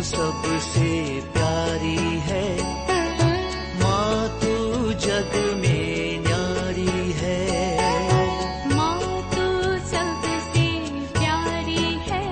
सबसे प्यारी है, माँ तू जग में न्यारी है। माँ तू सबसे प्यारी है,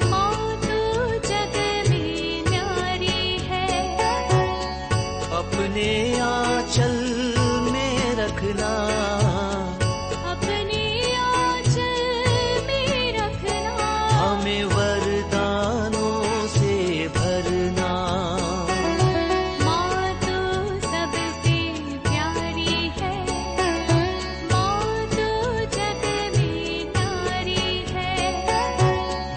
माँ तू जग में न्यारी है। अपने आंचल में रखना, अपने आंचल में रखना, हमें वरदानों से भरना। माँ तू सबसे प्यारी है, माँ तू जग में न्यारी है।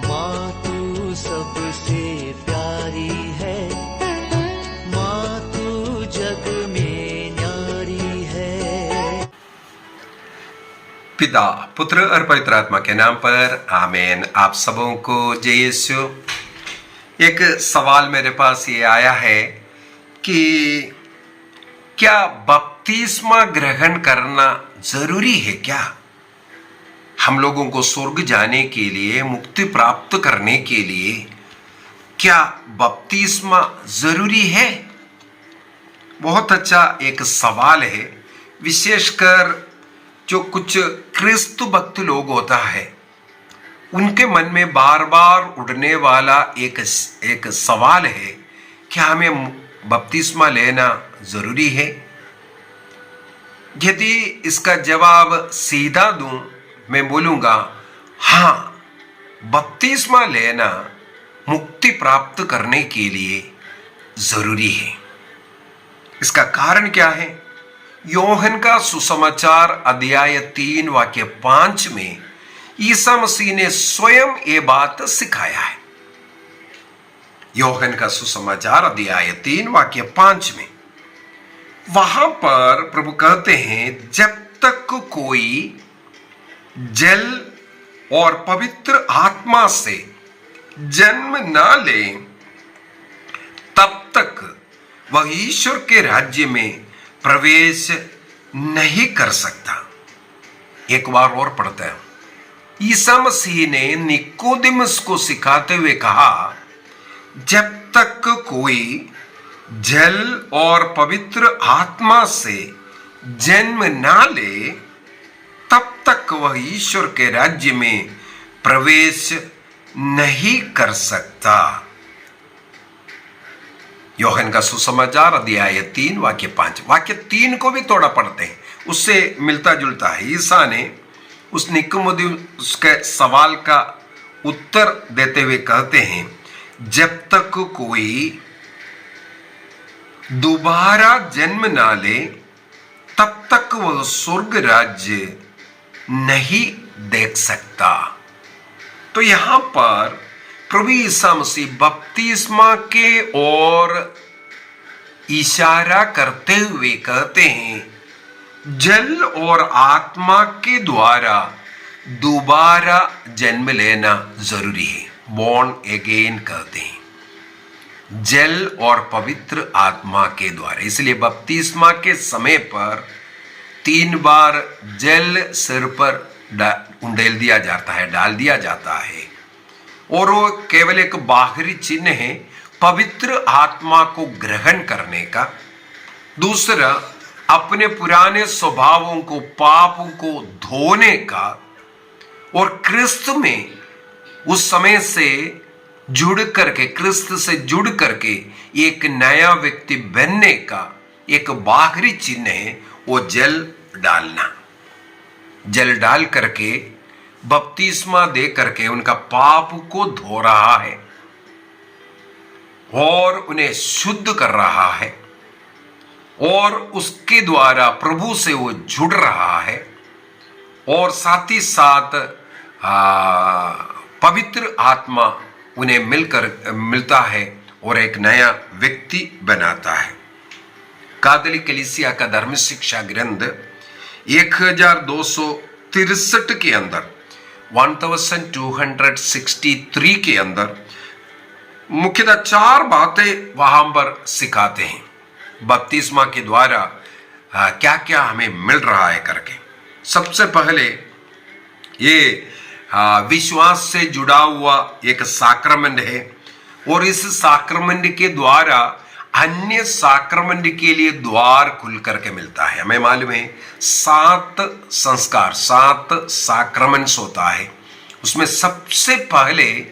माँ तू सबसे प्यारी है, माँ तू जग में न्यारी है। पिता, पुत्र और पवित्र आत्मा के नाम पर आमीन। आप सबों को जय यीशु। एक सवाल मेरे पास ये आया है कि क्या बपतिस्मा ग्रहण करना जरूरी है क्या? हम लोगों को स्वर्ग जाने के लिए, मुक्ति प्राप्त करने के लिए क्या बपतिस्मा जरूरी है? बहुत अच्छा एक सवाल है। विशेषकर जो कुछ क्रिस्त भक्त लोग होता है, उनके मन में बार बार उड़ने वाला एक सवाल है, क्या हमें बपतिस्मा लेना जरूरी है? यदि इसका जवाब सीधा दूं, मैं बोलूंगा हाँ, बपतिस्मा लेना मुक्ति प्राप्त करने के लिए जरूरी है। इसका कारण क्या है? योहन का सुसमाचार अध्याय 3 वाक्य 5 में ईसा मसीह ने स्वयं ये बात सिखाया है। योहन का सुसमाचार अध्याय 3 वाक्य 5 में वहां पर प्रभु कहते हैं, जब तक कोई जल और पवित्र आत्मा से जन्म ना ले, तब तक वह ईश्वर के राज्य में प्रवेश नहीं कर सकता। एक बार और पढ़ते हैं। ईसा मसीह ने निकोदेमुस को सिखाते हुए कहा, जब तक कोई जल और पवित्र आत्मा से जन्म ना ले, तब तक वह ईश्वर के राज्य में प्रवेश नहीं कर सकता। योहन का सुसमाचार अध्याय 3 वाक्य 5। वाक्य 3 को भी थोड़ा पढ़ते हैं, उससे मिलता जुलता है। ईसा ने उस निकोदेमुस के सवाल का उत्तर देते हुए कहते हैं, जब तक कोई दोबारा जन्म ना ले, तब तक वह स्वर्ग राज्य नहीं देख सकता। तो यहां पर प्रभु ईसा मसीह बपतिस्मा के ओर इशारा करते हुए कहते हैं, जल और आत्मा के द्वारा दोबारा जन्म लेना जरूरी है। बॉर्न अगेन कहते हैं, जल और पवित्र आत्मा के द्वारा। इसलिए बपतिस्मा के समय पर 3 बार जल सिर पर उंडेल दिया जाता है, डाल दिया जाता है, और वो केवल एक बाहरी चिन्ह है पवित्र आत्मा को ग्रहण करने का। दूसरा, अपने पुराने स्वभावों को, पापों को धोने का, और क्रिस्त में उस समय से जुड़ करके, क्रिस्त से जुड़ करके एक नया व्यक्ति बनने का एक बाहरी चिन्ह है वो जल डालना। जल डाल करके, बपतिस्मा दे करके उनका पाप को धो रहा है और उन्हें शुद्ध कर रहा है, और उसके द्वारा प्रभु से वो जुड़ रहा है, और साथ ही साथ पवित्र आत्मा उन्हें मिलता है और एक नया व्यक्ति बनाता है। कैथोलिक कलीसिया का धर्म शिक्षा ग्रंथ 1263 के अंदर, 1263 के अंदर मुख्यतः 4 बातें वहां पर सिखाते हैं, बपतिस्मा के द्वारा क्या क्या हमें मिल रहा है करके। सबसे पहले ये विश्वास से जुड़ा हुआ एक साक्रमेंट है, और इस साक्रमेंट के द्वारा अन्य साक्रमेंट के लिए द्वार खुल करके मिलता है। हमें मालूम है 7 संस्कार, 7 साक्रमेंट्स होता है। उसमें सबसे पहले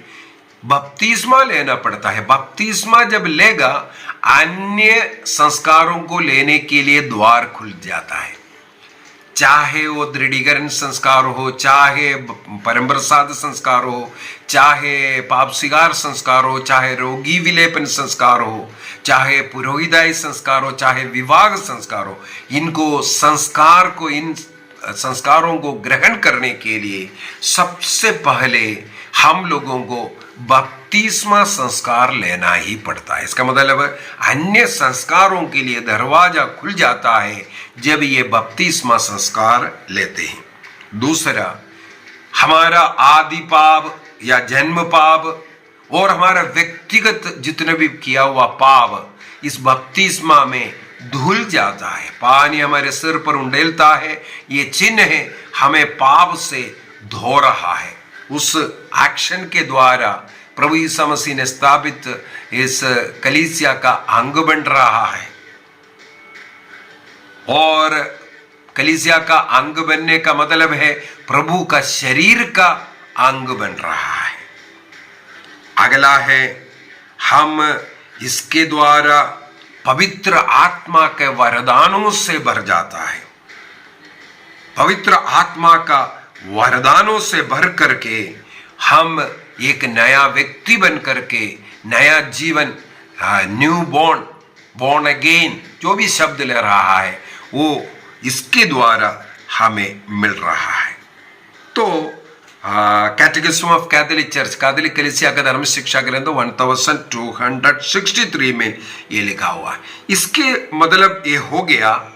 बपतिस्मा लेना पड़ता है। बपतिस्मा जब लेगा अन्य संस्कारों को लेने के लिए द्वार खुल जाता है। चाहे वो दृढ़ीकरण संस्कार हो, चाहे परम प्रसाद संस्कार हो, चाहे पाप सिगार संस्कार हो, चाहे रोगी विलेपन संस्कार हो, चाहे पुरोहिताई संस्कार हो, चाहे विवाह संस्कार हो, इन संस्कारों को ग्रहण करने के लिए सबसे पहले हम लोगों को बपतिस्मा संस्कार लेना ही पड़ता है। इसका मतलब अन्य संस्कारों के लिए दरवाजा खुल जाता है जब ये बपतिस्मा संस्कार लेते हैं। दूसरा, हमारा आदि पाप या जन्म पाप और हमारा व्यक्तिगत जितने भी किया हुआ पाप इस बपतिस्मा में धुल जाता है। पानी हमारे सिर पर उंडेलता है, ये चिन्ह है हमें पाप से धो रहा है। उस एक्शन के द्वारा प्रभु यीशु मसीह ने स्थापित इस कलीसिया का अंग बन रहा है, और कलीसिया का अंग बनने का मतलब है प्रभु का शरीर का अंग बन रहा है। अगला है, हम इसके द्वारा पवित्र आत्मा के वरदानों से भर जाता है। पवित्र आत्मा का वरदानों से भर करके हम एक नया व्यक्ति बन करके नया जीवन, न्यू बॉर्न अगेन, जो भी शब्द ले रहा है वो इसके द्वारा हमें मिल रहा है। तो कैटेकिज्म ऑफ कैथोलिक चर्च, कैथोलिक कलीसिया का धर्म शिक्षा ग्रंथ 1263 में ये लिखा हुआ है। इसके मतलब ये हो गया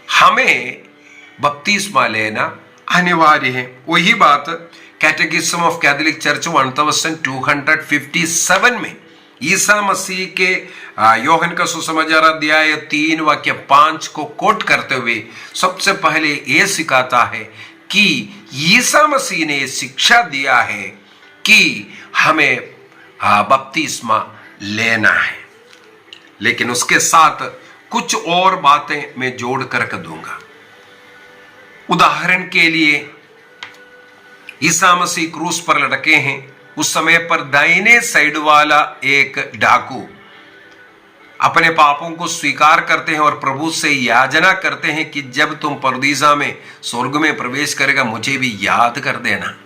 हमें बपतिस्मा लेना अनिवार्य है। वही बात कैटेकिज्म ऑफ कैथोलिक चर्च 1257 में ईसा मसीह के यूहन्ना का सुसमाचार अध्याय 3 वाक्य 5 को कोट करते हुए सबसे पहले ये सिखाता है कि ईसा मसीह ने शिक्षा दिया है कि हमें बपतिस्मा लेना है। लेकिन उसके साथ कुछ और बातें मैं जोड़ करके दूंगा। उदाहरण के लिए ईसा मसीह क्रूस पर लटके हैं। उस समय पर दाहिने साइड वाला एक डाकू अपने पापों को स्वीकार करते हैं और प्रभु से याचना करते हैं कि जब तुम परदीसा में स्वर्ग में प्रवेश करेगा मुझे भी याद कर देना।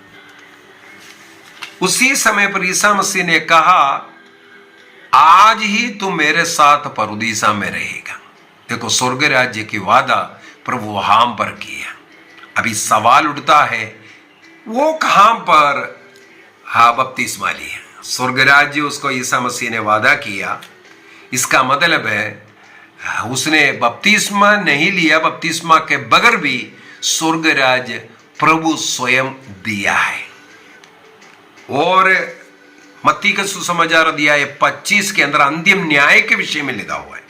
उसी समय पर ईसा मसीह ने कहा, आज ही तुम मेरे साथ परदीसा में रहेगा। देखो, स्वर्ग राज्य की वादा प्रभु वहां पर किया। अभी सवाल उठता है वो कहां पर बपतिस्मा लिया। स्वर्ग राज्य उसको ईसा मसीह ने वादा किया, इसका मतलब है उसने बपतिस्मा नहीं लिया, बपतिस्मा के बगैर भी स्वर्ग राज्य प्रभु स्वयं दिया है। और मत्ती का सुसमाचार अध्याय 25 के अंदर अंतिम न्याय के विषय में लिखा हुआ है।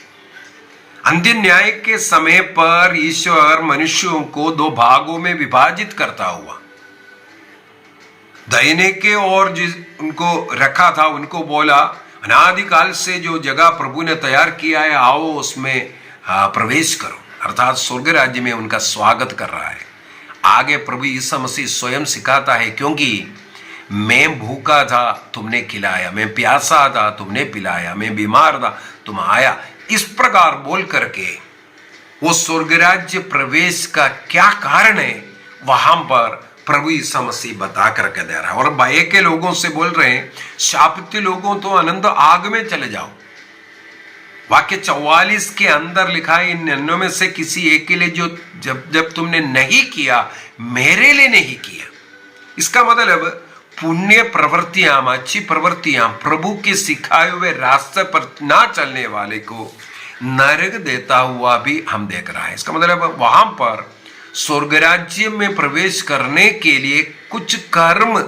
अंतिम न्याय के समय पर ईश्वर मनुष्यों को 2 भागों में विभाजित करता हुआ दाहिने के और जिस उनको रखा था उनको बोला, अनादिकाल से जो जगह प्रभु ने तैयार किया है आओ उसमें प्रवेश करो, अर्थात स्वर्ग राज्य में उनका स्वागत कर रहा है। आगे प्रभु यीशु मसीह स्वयं सिखाता है, क्योंकि मैं भूखा था तुमने खिलाया, मैं प्यासा था तुमने पिलाया, मैं बीमार था तुम आया। इस प्रकार बोल करके वो स्वर्ग राज्य प्रवेश का क्या कारण है वहां पर प्रभु यीशु मसीह बता करके दे रहा है। और भय के लोगों से बोल रहे हैं, शापित लोगों तो अनंत आग में चले जाओ। वाक्य 44 के अंदर लिखा है, इन 99 में से किसी एक के लिए जो जब तुमने नहीं किया मेरे लिए नहीं किया। इसका मतलब पुण्य प्रवृत्तियां, अच्छी प्रवृत्तियां प्रभु के सिखाए हुए रास्ते पर ना चलने वाले को नरक देता हुआ भी हम देख रहा है। इसका मतलब वहां पर स्वर्ग राज्य में प्रवेश करने के लिए कुछ कर्म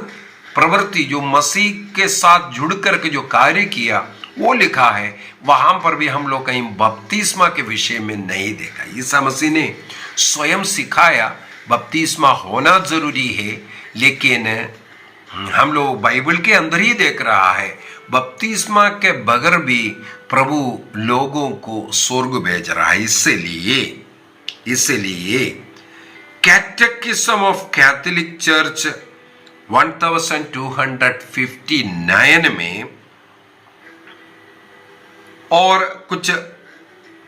प्रवृत्ति जो मसीह के साथ जुड़ करके जो कार्य किया वो लिखा है। वहां पर भी हम लोग कहीं बपतिस्मा के विषय में नहीं देखा। ईसा मसीह ने स्वयं सिखाया बपतिस्मा होना जरूरी है, लेकिन हम लोग बाइबल के अंदर ही देख रहा है, बपतिस्मा के बगैर भी प्रभु लोगों को स्वर्ग भेज रहा है। इसलिए कैटेकिज्म ऑफ कैथोलिक चर्च 1259 में और कुछ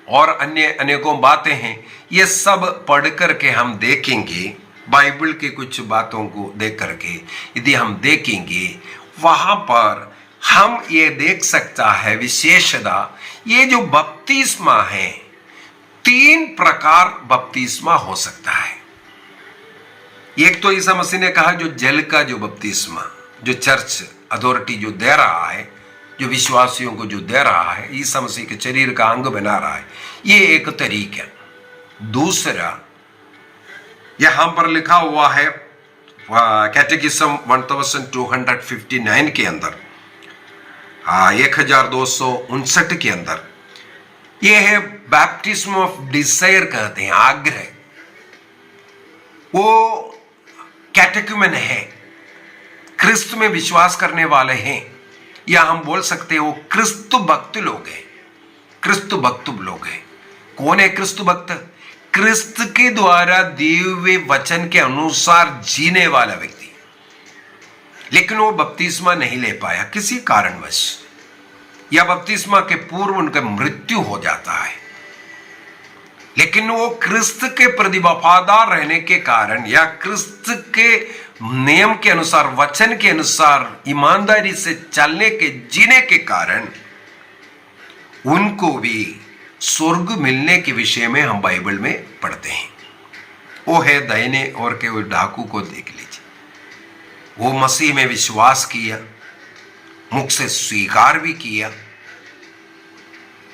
और अन्य अनेकों बातें हैं, ये सब पढ़ करके हम देखेंगे। बाइबल के कुछ बातों को देख करके यदि हम देखेंगे, वहां पर हम ये देख सकता है विशेषता, ये जो बपतिस्मा है, 3 प्रकार बपतिस्मा हो सकता है। एक तो ईसा मसीह ने कहा जो जल का जो बपतिस्मा, जो चर्च अथॉरिटी जो दे रहा है, जो विश्वासियों को जो दे रहा है, ईसा मसीह के शरीर का अंग बना रहा है, ये एक तरीका। दूसरा, यहां पर लिखा हुआ है कैटेकिज्म 1259 के अंदर, 1259 के अंदर, ये है बैप्टिज्म ऑफ डिजायर कहते हैं, आग्रह। वो कैटेक्यूमेन है, क्रिस्त में विश्वास करने वाले हैं, या हम बोल सकते हैं वो क्रिस्त भक्त लोग हैं। क्रिस्त भक्त लोग हैं। कौन है क्रिस्त भक्त? क्रिस्त के द्वारा दिए हुए वचन के अनुसार जीने वाला व्यक्ति। लेकिन वो बपतिस्मा नहीं ले पाया किसी कारणवश, या बपतिस्मा के पूर्व उनका मृत्यु हो जाता है। लेकिन वो क्रिस्त के प्रति वफादार रहने के कारण, या क्रिस्त के नियम के अनुसार, वचन के अनुसार ईमानदारी से चलने के जीने के कारण उनको भी स्वर्ग मिलने के विषय में हम बाइबल में पढ़ते हैं। वो है दाहिने ओर के वो डाकू को देख लीजिए, वो मसीह में विश्वास किया, मुख से स्वीकार भी किया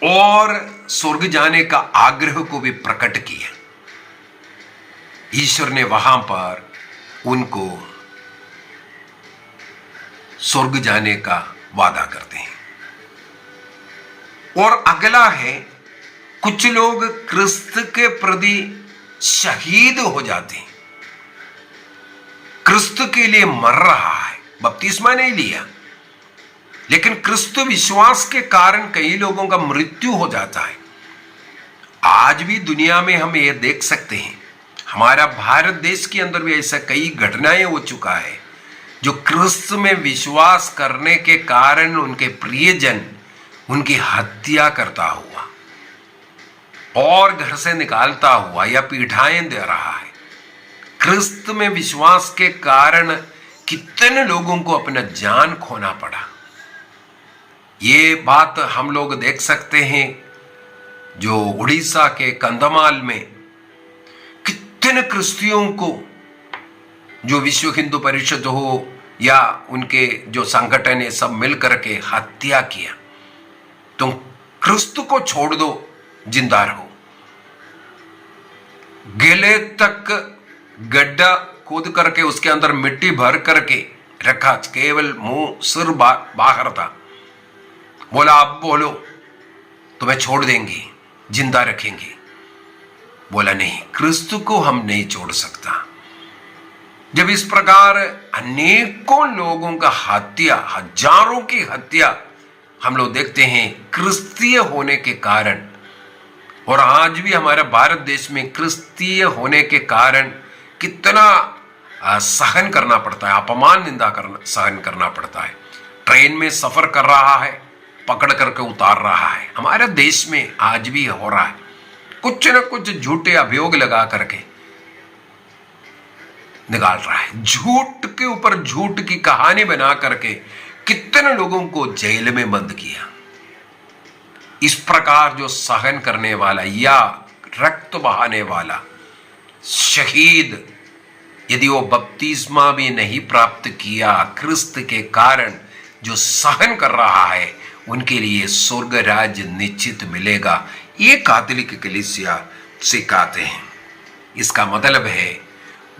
और स्वर्ग जाने का आग्रह को भी प्रकट किया। ईश्वर ने वहां पर उनको स्वर्ग जाने का वादा करते हैं। और अगला है, कुछ लोग क्रिस्त के प्रति शहीद हो जाते हैं, क्रिस्त के लिए मर रहा है, बपतिस्मा नहीं लिया, लेकिन क्रिस्त विश्वास के कारण कई लोगों का मृत्यु हो जाता है। आज भी दुनिया में हम ये देख सकते हैं, हमारा भारत देश के अंदर भी ऐसा कई घटनाएं हो चुका है, जो क्रिस्त में विश्वास करने के कारण उनके प्रियजन उनकी हत्या करता हुआ और घर से निकालता हुआ या पीठाएं दे रहा है। क्रिस्त में विश्वास के कारण कितने लोगों को अपना जान खोना पड़ा। ये बात हम लोग देख सकते हैं, जो उड़ीसा के कंधमाल में कितने क्रिस्तियों को, जो विश्व हिंदू परिषद हो या उनके जो संगठन है, सब मिलकर के हत्या किया। तुम क्रिस्त को छोड़ दो, जिंदा रहो। गले तक गड्ढा खोद करके उसके अंदर मिट्टी भर करके रखा, केवल मुंह सिर बाहर था। बोला अब बोलो, तुम्हें छोड़ देंगे, जिंदा रखेंगे। बोला नहीं, क्रिस्त को हम नहीं छोड़ सकता। जब इस प्रकार अनेकों लोगों का हत्या, हजारों की हत्या हम लोग देखते हैं क्रिस्तीय होने के कारण, और आज भी हमारे भारत देश में क्रिस्तीय होने के कारण कितना सहन करना पड़ता है, अपमान निंदा सहन करना पड़ता है। ट्रेन में सफर कर रहा है, पकड़ करके उतार रहा है। हमारे देश में आज भी हो रहा है, कुछ न कुछ झूठे अभियोग लगा करके निकाल रहा है। झूठ के ऊपर झूठ की कहानी बना करके कितने लोगों को जेल में बंद किया। इस प्रकार जो सहन करने वाला या रक्त बहाने वाला शहीद, यदि वो बपतिस्मा भी नहीं प्राप्त किया, क्रिस्त के कारण जो सहन कर रहा है, उनके लिए स्वर्ग राज्य निश्चित मिलेगा। ये कैथोलिक कलीसिया सिखाते हैं। इसका मतलब है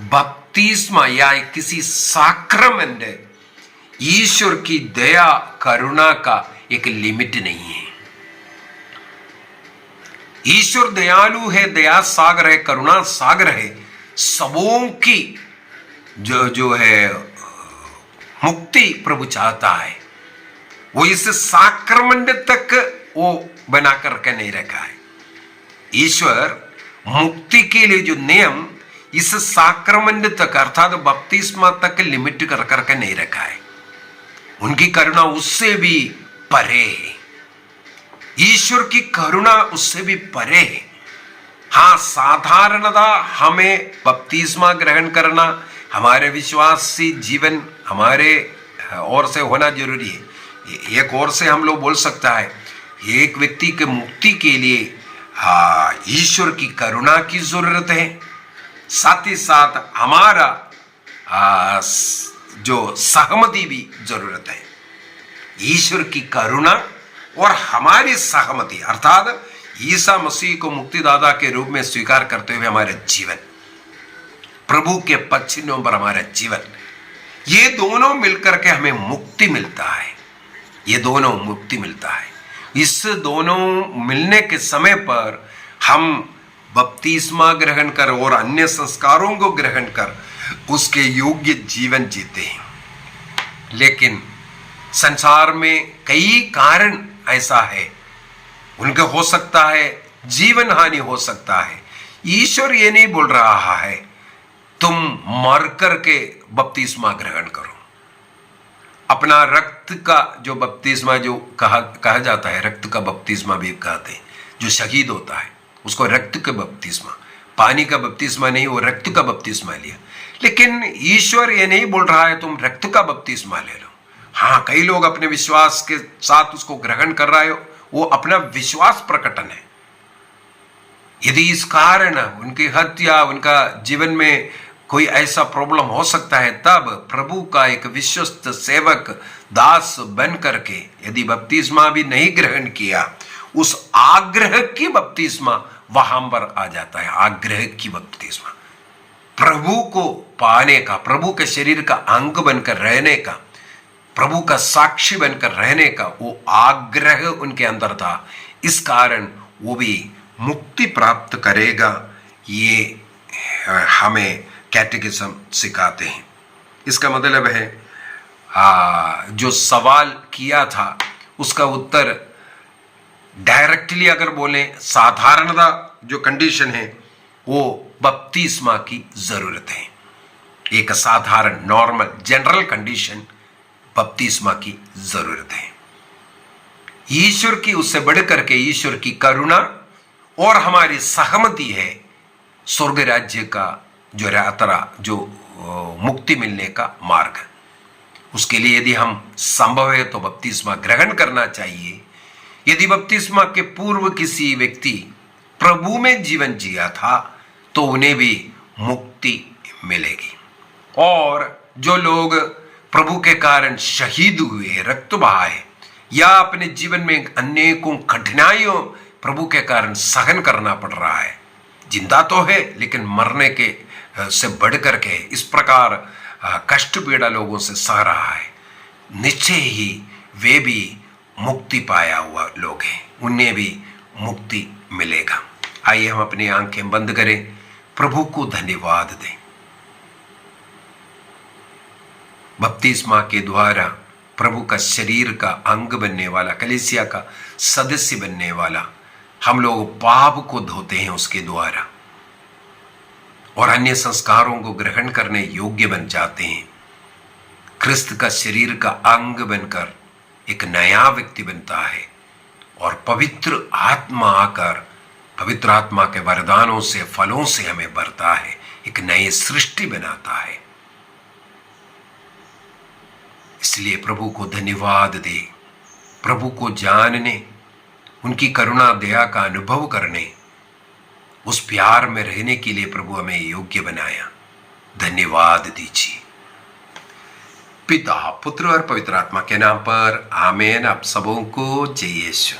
बपतिस्मा या किसी साक्रमेंट ईश्वर की दया करुणा का एक लिमिट नहीं है। ईश्वर दयालु है, दया सागर है, करुणा सागर है। सबों की जो है मुक्ति प्रभु चाहता है। वो इस साक्रमेंट तक वो बनाकर के नहीं रखा है। ईश्वर मुक्ति के लिए जो नियम इस साक्रमेंट तक अर्थात बपतिस्मा तक लिमिट कर करके नहीं रखा है। उनकी करुणा उससे भी परे है। ईश्वर की करुणा उससे भी परे है। हाँ, साधारणता हमें बपतिस्मा ग्रहण करना, हमारे विश्वासी जीवन हमारे ओर से होना जरूरी है। एक ओर से हम लोग बोल सकता है एक व्यक्ति के मुक्ति के लिए ईश्वर की करुणा की जरूरत है, साथ ही साथ हमारा जो सहमति भी जरूरत है। ईश्वर की करुणा और हमारी सहमति अर्थात ईसा मसीह को मुक्तिदाता के रूप में स्वीकार करते हुए हमारे जीवन, प्रभु के पद चिन्हों पर हमारा जीवन, ये दोनों मिलकर के हमें मुक्ति मिलता है। ये दोनों मुक्ति मिलता है। इस दोनों मिलने के समय पर हम बपतिस्मा ग्रहण कर और अन्य संस्कारों को ग्रहण कर उसके योग्य जीवन जीते हैं। लेकिन संसार में कई कारण ऐसा है, उनके हो सकता है जीवन हानि हो सकता है। ईश्वर ये नहीं बोल रहा है तुम मर करके बपतिस्मा ग्रहण करो। अपना रक्त का जो बपतिस्मा जो कहा जाता है, रक्त का बपतिस्मा भी कहते हैं, जो शहीद होता है उसको रक्त का बपतिस्मा, पानी का बपतिस्मा नहीं, वो रक्त का बपतिस्मा लिया। लेकिन ईश्वर ये नहीं बोल रहा है तुम रक्त का बपतिस्मा ले लो। हाँ, कई लोग अपने विश्वास के साथ उसको ग्रहण कर रहे हो, वो अपना विश्वास प्रकटन है। यदि इस कारण उनकी हत्या, उनका जीवन में कोई ऐसा प्रॉब्लम हो सकता है, तब प्रभु का एक विश्वस्त सेवक दास बन करके यदि बपतिस्मा भी नहीं ग्रहण किया, उस आग्रह की बपतिस्मा वहां पर आ जाता है। आग्रह की बपतिस्मा, प्रभु को पाने का, प्रभु के शरीर का अंग बनकर रहने का, प्रभु का साक्षी बनकर रहने का वो आग्रह उनके अंदर था। इस कारण वो भी मुक्ति प्राप्त करेगा, ये हमें कैटेकिज्म सिखाते हैं। इसका मतलब है जो सवाल किया था उसका उत्तर डायरेक्टली अगर बोले, साधारणता जो कंडीशन है वो बपतिस्मा की जरूरत है। एक साधारण नॉर्मल जनरल कंडीशन बपतिस्मा की जरूरत है। ईश्वर की उससे बढ़कर के ईश्वर की करुणा और हमारी सहमति है स्वर्ग राज्य का जो यात्रा, जो मुक्ति मिलने का मार्ग। उसके लिए यदि हम संभव है तो बपतिस्मा ग्रहण करना चाहिए। यदि बपतिस्मा के पूर्व किसी व्यक्ति प्रभु में जीवन जिया था तो उन्हें भी मुक्ति मिलेगी। और जो लोग प्रभु के कारण शहीद हुए, रक्त बहाए, या अपने जीवन में अनेकों कठिनाइयों प्रभु के कारण सहन करना पड़ रहा है, जिंदा तो है लेकिन मरने के से बढ़ करके इस प्रकार कष्ट पीड़ा लोगों से सह रहा है, निश्चय ही वे भी मुक्ति पाया हुआ लोग हैं, उन्हें भी मुक्ति मिलेगा। आइए हम अपनी आंखें बंद करें, प्रभु को धन्यवाद दें। बपतिस्मा के द्वारा प्रभु का शरीर का अंग बनने वाला, कलीसिया का सदस्य बनने वाला, हम लोग पाप को धोते हैं उसके द्वारा और अन्य संस्कारों को ग्रहण करने योग्य बन जाते हैं। क्रिस्त का शरीर का अंग बनकर एक नया व्यक्ति बनता है और पवित्र आत्मा आकर पवित्र आत्मा के वरदानों से, फलों से हमें भरता है, एक नई सृष्टि बनाता है। इसलिए प्रभु को धन्यवाद दे, प्रभु को जानने, उनकी करुणा दया का अनुभव करने, उस प्यार में रहने के लिए प्रभु हमें योग्य बनाया। धन्यवाद दीजिए। पिता, पुत्र और पवित्र आत्मा के नाम पर आमीन। आप सबों को जय यीशु।